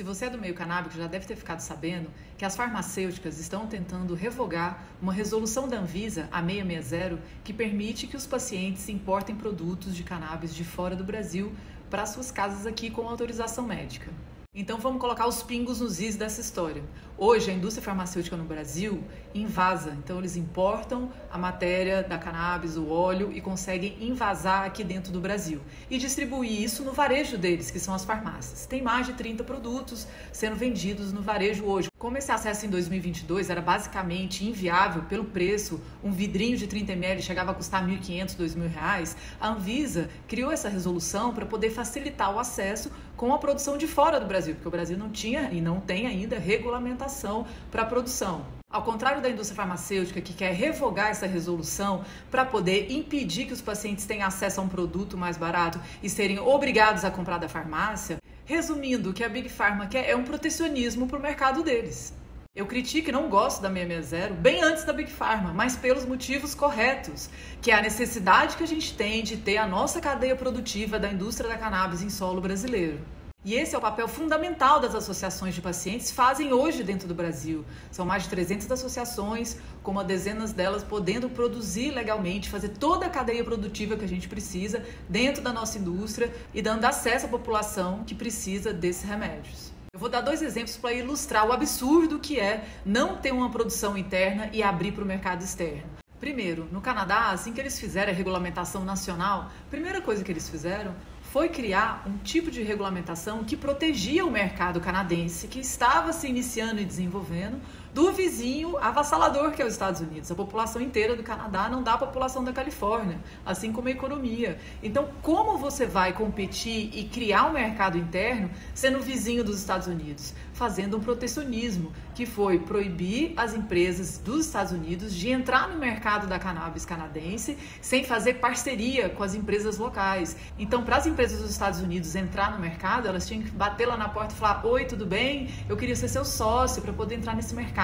Se você é do meio canábico, já deve ter ficado sabendo que as farmacêuticas estão tentando revogar uma resolução da Anvisa, a 660, que permite que os pacientes importem produtos de cannabis de fora do Brasil para suas casas aqui com autorização médica. Então vamos colocar os pingos nos is dessa história. Hoje a indústria farmacêutica no Brasil invasa, então eles importam a matéria da cannabis, o óleo, e conseguem invasar aqui dentro do Brasil e distribuir isso no varejo deles, que são as farmácias. Tem mais de 30 produtos sendo vendidos no varejo hoje. Como esse acesso em 2022 era basicamente inviável pelo preço, um vidrinho de 30 ml chegava a custar R$ 1.500, R$ 2.000, a Anvisa criou essa resolução para poder facilitar o acesso com a produção de fora do Brasil, porque o Brasil não tinha e não tem ainda regulamentação para a produção. Ao contrário da indústria farmacêutica, que quer revogar essa resolução para poder impedir que os pacientes tenham acesso a um produto mais barato e serem obrigados a comprar da farmácia, resumindo, o que a Big Pharma quer é um protecionismo para o mercado deles. Eu critico e não gosto da 660 bem antes da Big Pharma, mas pelos motivos corretos, que é a necessidade que a gente tem de ter a nossa cadeia produtiva da indústria da cannabis em solo brasileiro. E esse é o papel fundamental das associações de pacientes fazem hoje dentro do Brasil. São mais de 300 associações, com uma dezenas delas podendo produzir legalmente, fazer toda a cadeia produtiva que a gente precisa dentro da nossa indústria e dando acesso à população que precisa desses remédios. Eu vou dar 2 exemplos para ilustrar o absurdo que é não ter uma produção interna e abrir para o mercado externo. Primeiro, no Canadá, assim que eles fizeram a regulamentação nacional, a primeira coisa que eles fizeram foi criar um tipo de regulamentação que protegia o mercado canadense, que estava se iniciando e desenvolvendo, do vizinho avassalador que é os Estados Unidos. A população inteira do Canadá não dá a população da Califórnia, assim como a economia. Então, como você vai competir e criar um mercado interno sendo vizinho dos Estados Unidos? Fazendo um protecionismo, que foi proibir as empresas dos Estados Unidos de entrar no mercado da cannabis canadense sem fazer parceria com as empresas locais. Então, para as empresas dos Estados Unidos entrar no mercado, elas tinham que bater lá na porta e falar: oi, tudo bem? Eu queria ser seu sócio para poder entrar nesse mercado.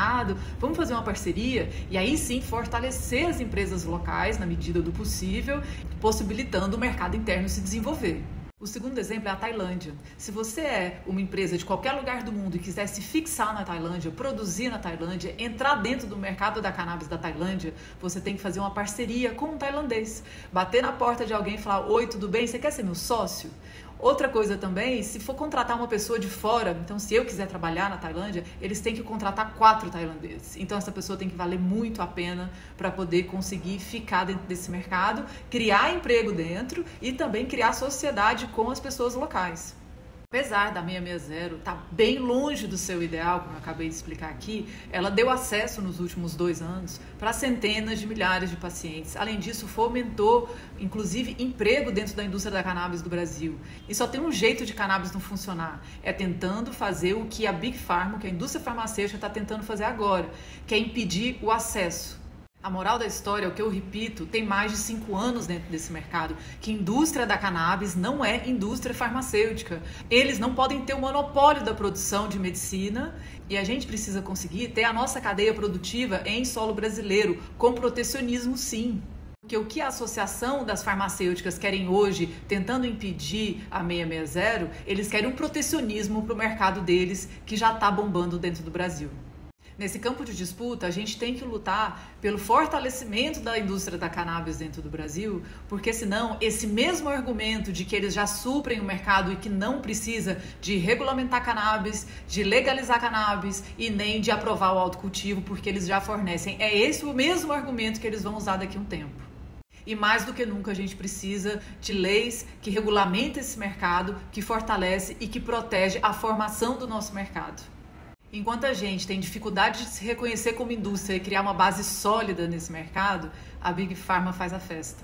Vamos fazer uma parceria? E aí sim fortalecer as empresas locais na medida do possível, possibilitando o mercado interno se desenvolver. O segundo exemplo é a Tailândia. Se você é uma empresa de qualquer lugar do mundo e quiser se fixar na Tailândia, produzir na Tailândia, entrar dentro do mercado da cannabis da Tailândia, você tem que fazer uma parceria com um tailandês. Bater na porta de alguém e falar: oi, tudo bem? Você quer ser meu sócio? Outra coisa também, se for contratar uma pessoa de fora, então se eu quiser trabalhar na Tailândia, eles têm que contratar 4 tailandeses. Então essa pessoa tem que valer muito a pena para poder conseguir ficar dentro desse mercado, criar emprego dentro e também criar sociedade com as pessoas locais. Apesar da 660 estar bem longe do seu ideal, como eu acabei de explicar aqui, ela deu acesso nos últimos 2 anos para centenas de milhares de pacientes. Além disso, fomentou, inclusive, emprego dentro da indústria da cannabis do Brasil. E só tem um jeito de cannabis não funcionar, é tentando fazer o que a Big Pharma, que a indústria farmacêutica está tentando fazer agora, que é impedir o acesso. A moral da história, o que eu repito, tem mais de 5 anos dentro desse mercado, que indústria da cannabis não é indústria farmacêutica. Eles não podem ter o monopólio da produção de medicina e a gente precisa conseguir ter a nossa cadeia produtiva em solo brasileiro, com protecionismo sim. Porque o que a Associação das Farmacêuticas querem hoje, tentando impedir a 660, eles querem um protecionismo para o mercado deles, que já está bombando dentro do Brasil. Nesse campo de disputa, a gente tem que lutar pelo fortalecimento da indústria da cannabis dentro do Brasil, porque senão esse mesmo argumento de que eles já suprem o mercado e que não precisa de regulamentar cannabis, de legalizar cannabis e nem de aprovar o autocultivo, porque eles já fornecem, é esse o mesmo argumento que eles vão usar daqui a um tempo. E mais do que nunca a gente precisa de leis que regulamentem esse mercado, que fortalece e que protege a formação do nosso mercado. Enquanto a gente tem dificuldade de se reconhecer como indústria e criar uma base sólida nesse mercado, a Big Pharma faz a festa.